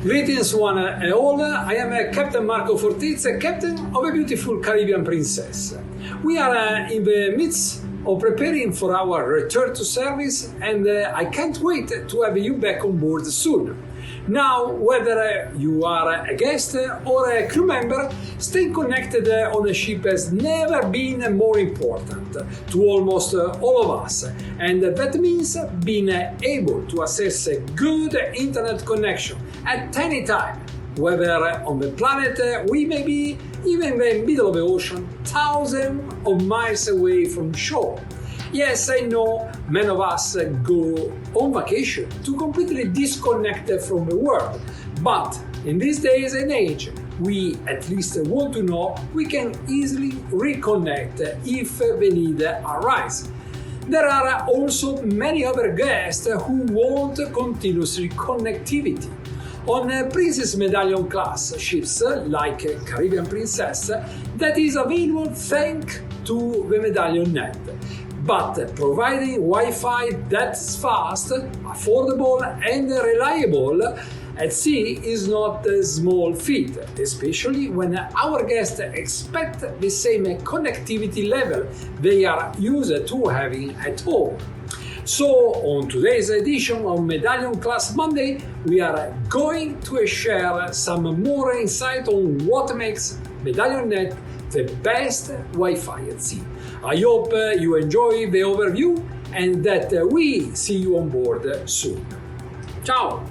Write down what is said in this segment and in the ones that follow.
Greetings one and all, I am Captain Marco Fortiz, captain of a beautiful Caribbean princess. We are in the midst of preparing for our return to service, and I can't wait to have you back on board soon. Now, whether you are a guest or a crew member, staying connected on a ship has never been more important to almost all of us, and that means being able to access a good internet connection at any time, whether on the planet we may be even in the middle of the ocean, thousands of miles away from shore. Yes, I know many of us go on vacation to completely disconnect from the world, but in these days and age, we at least want to know we can easily reconnect if the need arises. There are also many other guests who want continuous connectivity. On Princess Medallion class ships like Caribbean Princess, that is available thanks to the MedallionNet. But providing Wi-Fi that's fast, affordable and reliable at sea is not a small feat, especially when our guests expect the same connectivity level they are used to having at home. So on today's edition of Medallion Class Monday, we are going to share some more insight on what makes MedallionNet the best Wi-Fi at sea. I hope you enjoy the overview and that we see you on board soon. Ciao!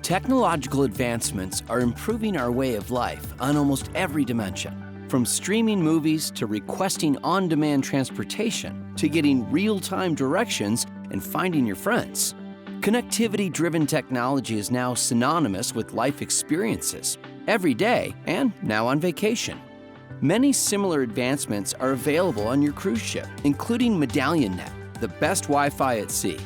Technological advancements are improving our way of life on almost every dimension. From streaming movies to requesting on-demand transportation to getting real-time directions and finding your friends. Connectivity-driven technology is now synonymous with life experiences, every day and now on vacation. Many similar advancements are available on your cruise ship, including MedallionNet, the best Wi-Fi at sea.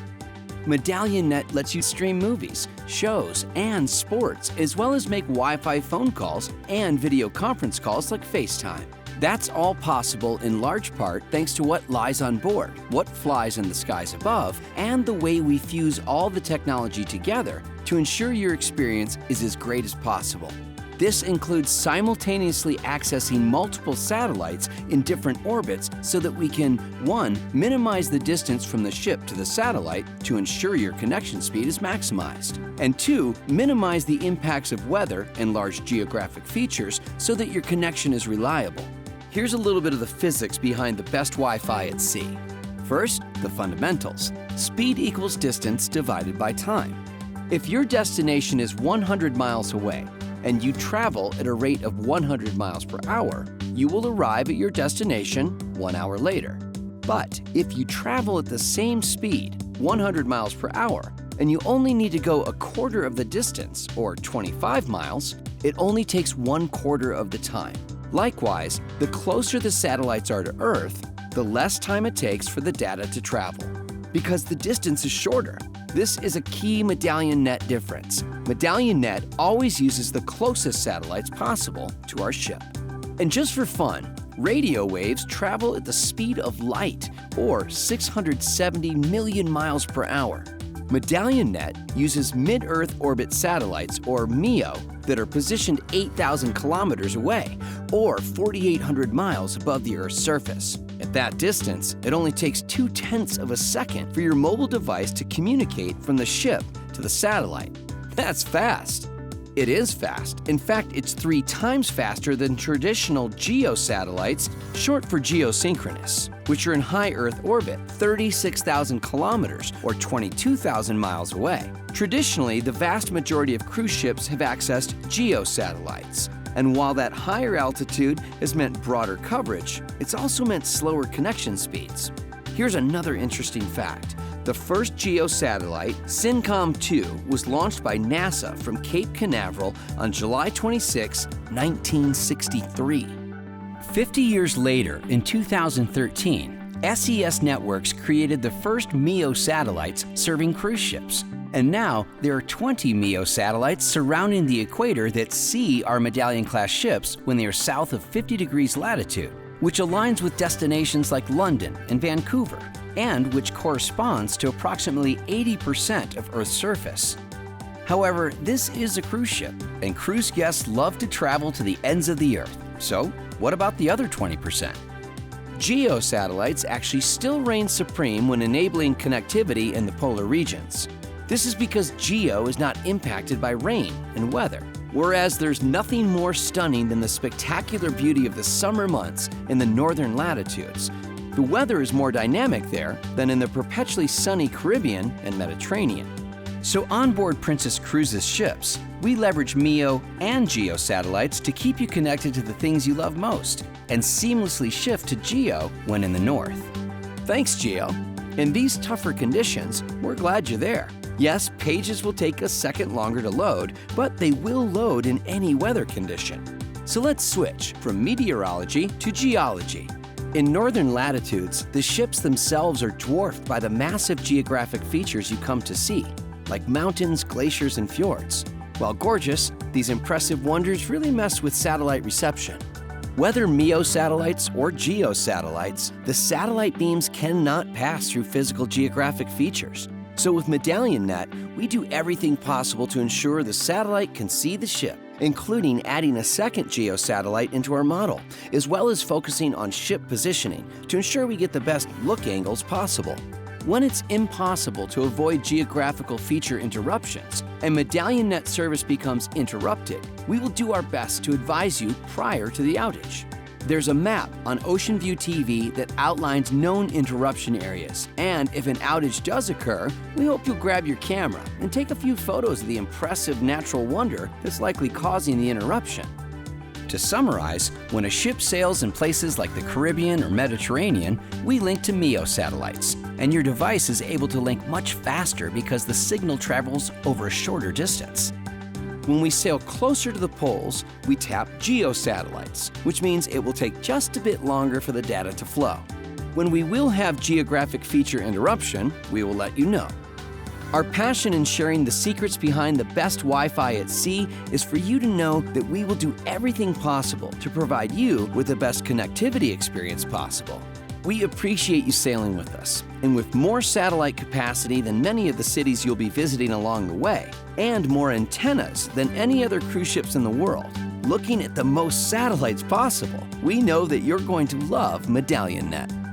MedallionNet lets you stream movies, shows, and sports, as well as make Wi-Fi phone calls and video conference calls like FaceTime. That's all possible in large part thanks to what lies on board, what flies in the skies above, and the way we fuse all the technology together to ensure your experience is as great as possible. This includes simultaneously accessing multiple satellites in different orbits so that we can, 1, minimize the distance from the ship to the satellite to ensure your connection speed is maximized, and 2, minimize the impacts of weather and large geographic features so that your connection is reliable. Here's a little bit of the physics behind the best Wi-Fi at sea. First, the fundamentals. Speed equals distance divided by time. If your destination is 100 miles away, and you travel at a rate of 100 miles per hour, you will arrive at your destination 1 hour later. But if you travel at the same speed, 100 miles per hour, and you only need to go a quarter of the distance, or 25 miles, it only takes 1/4 of the time. Likewise, the closer the satellites are to Earth, the less time it takes for the data to travel. Because the distance is shorter. This is a key MedallionNet difference. MedallionNet always uses the closest satellites possible to our ship. And just for fun, radio waves travel at the speed of light, or 670 million miles per hour. MedallionNet uses mid-Earth orbit satellites, or MEO, that are positioned 8,000 kilometers away, or 4,800 miles above the Earth's surface. At that distance, it only takes 0.2 of a second for your mobile device to communicate from the ship to the satellite. That's fast. It is fast. In fact, it's 3 times faster than traditional GEO satellites, short for geosynchronous, which are in high Earth orbit, 36,000 kilometers or 22,000 miles away. Traditionally, the vast majority of cruise ships have accessed GEO satellites. And while that higher altitude has meant broader coverage, it's also meant slower connection speeds. Here's another interesting fact. The first GEO satellite, SYNCOM-2, was launched by NASA from Cape Canaveral on July 26, 1963. 50 years later, in 2013, SES Networks created the first MEO satellites serving cruise ships. And now, there are 20 MEO satellites surrounding the equator that see our MedallionClass ships when they are south of 50 degrees latitude, which aligns with destinations like London and Vancouver, and which corresponds to approximately 80% of Earth's surface. However, this is a cruise ship, and cruise guests love to travel to the ends of the Earth. So, what about the other 20%? GEO satellites actually still reign supreme when enabling connectivity in the polar regions. This is because GEO is not impacted by rain and weather, whereas there's nothing more stunning than the spectacular beauty of the summer months in the northern latitudes. The weather is more dynamic there than in the perpetually sunny Caribbean and Mediterranean. So onboard Princess Cruises ships, we leverage MEO and GEO satellites to keep you connected to the things you love most and seamlessly shift to GEO when in the north. Thanks, GEO. In these tougher conditions, we're glad you're there. Yes, pages will take a second longer to load, but they will load in any weather condition. So let's switch from meteorology to geology. In northern latitudes, the ships themselves are dwarfed by the massive geographic features you come to see, like mountains, glaciers, and fjords. While gorgeous, these impressive wonders really mess with satellite reception. Whether MEO satellites or GEO satellites, the satellite beams cannot pass through physical geographic features. So with MedallionNet, we do everything possible to ensure the satellite can see the ship, including adding a second GEO satellite into our model, as well as focusing on ship positioning to ensure we get the best look angles possible. When it's impossible to avoid geographical feature interruptions and MedallionNet service becomes interrupted, we will do our best to advise you prior to the outage. There's a map on Ocean View TV that outlines known interruption areas, and if an outage does occur, we hope you'll grab your camera and take a few photos of the impressive natural wonder that's likely causing the interruption. To summarize, when a ship sails in places like the Caribbean or Mediterranean, we link to MEO satellites, and your device is able to link much faster because the signal travels over a shorter distance. When we sail closer to the poles, we tap GEO satellites, which means it will take just a bit longer for the data to flow. When we will have geographic feature interruption, we will let you know. Our passion in sharing the secrets behind the best Wi-Fi at sea is for you to know that we will do everything possible to provide you with the best connectivity experience possible. We appreciate you sailing with us, and with more satellite capacity than many of the cities you'll be visiting along the way, and more antennas than any other cruise ships in the world, looking at the most satellites possible, we know that you're going to love MedallionNet.